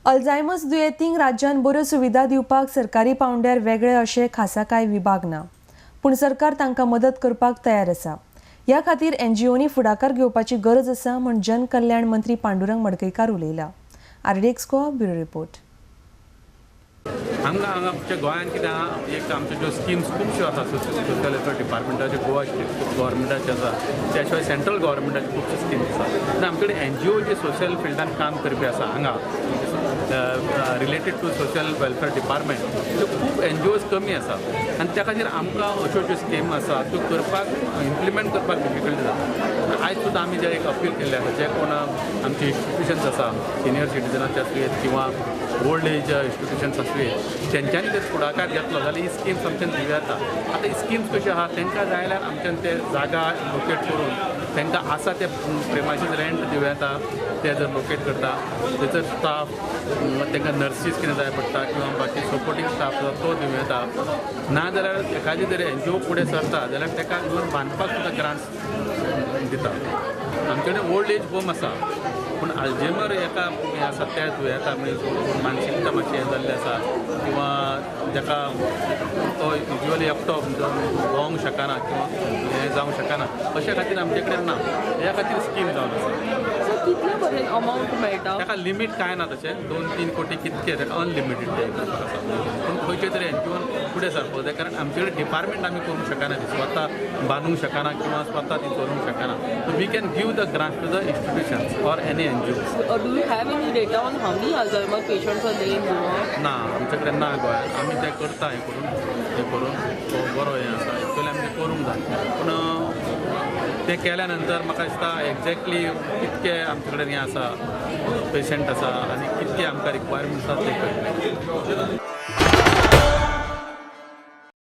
Alzheimer's दुयेंतींक राज्यान बऱ्यो सुविधा दिवपाक सरकारी पावंड्यार वेगळे अशे खासा कांय विभाग ना, पूण सरकार तांकां मदत करपाक तयार आसा. ह्या खातीर NGOंनी फुडाकार घेवपाची गरज आसा म्हण जनकल्याण मंत्री पांडुरंग मडकयकार उलयला. RDX Goa bureau report. आमच्या गोंयांत कितें आहा, एक आमच्यो ज्यो स्किम्स खुबश्यो आसा सोशल वेलफेअर डिपार्टमेंटाचे गोवा स्टेट गव्हर्मेंटाचे आसा, त्या शिवाय सेंट्रल गव्हर्मेंटाचे खुबश्यो स्किम्स आसा. आनी आमचे कडेन NGO जे सोशल फिल्डान काम करपी आसा हांगा related to social welfare department, त्यो खूब NGOज कमी आसा आनी त्या खातीर आमकां अश्यो ज्यो स्कीम आसा त्यो करपाक इम्प्लिमेंट करपाक डिफिकल्टी जाता. आयज सुद्दां आमी जे एक अपील केल्लें आसा, जे कोण आमचे इन्स्टिट्यूशन्स आसा सिनियर सिटीजनाचे आसुयेत किंवा ओल्ड एज इन्स्टिट्यूशन्स आसुयेत, तेंच्यांनी जर फुडाकार घेतलो जाल्यार ही स्कीम्स आमच्यान दिव्या येता. आतां ही स्कीम्स कश्यो आहा, तांकां जाय जाल्यार आमच्यान ते जागा लोकेट करून तांकां आसा ते प्रेमाचें रेंट दिवं येता, ते जर लोकेट करता, थंयसर स्टाफ तांकां नर्सीस कितें जाय पडटा किंवा बाकी सपोर्टींग स्टाफ आसा तो दिवं येता. ना जाल्यार एखादी जर NGO फुडें सरता जाल्यार ताका इवन बांदपाक सुद्दां ग्रांट्स दिता. आमचे कडेन ओल्ड एज होम आसा, पूण अल्झायमर एका हें आसा त्या दुयेंता मानसिकता मातशी हें जाल्ली आसा किंवा जाका तो युजली एकटो भोंवंक शकना किंवा हें जावंक शकना, अशा खातीर आमचे कडेन ना. ह्या खातीर स्कीम जावन आसा. कितले पर्यंत अमाउंट मेळटा? ताका लिमीट कांय ना तशें, 2-3 कोटी कितके ताका अनलिमिटेड ते आसा. पूण खंयचे तरी NGOन फुडें सरपाक जाय, कारण आमचे कडेन डिपार्टमेंट आमी करूंक शकना, स्वता बांदूंक शकना किंवा स्वता ती चलोवंक शकना. So we can give the grant to the institutions or any NGO. Do you have any data on how many Alzheimer patients are there in Goa? ना, आमचे कडेन ना गोंयांत. आमी तें करता हें करून तो बरो हें आसा. एक्चुअली आमी तें करूंक जाय, पूण तें केल्या नंतर म्हाका दिसता एक्झॅक्टली कितके आमचे कडेन हें आसा पेशंट आसा आनी कितके आमकां रिक्वायरमेंट्स आसा ते कळटा.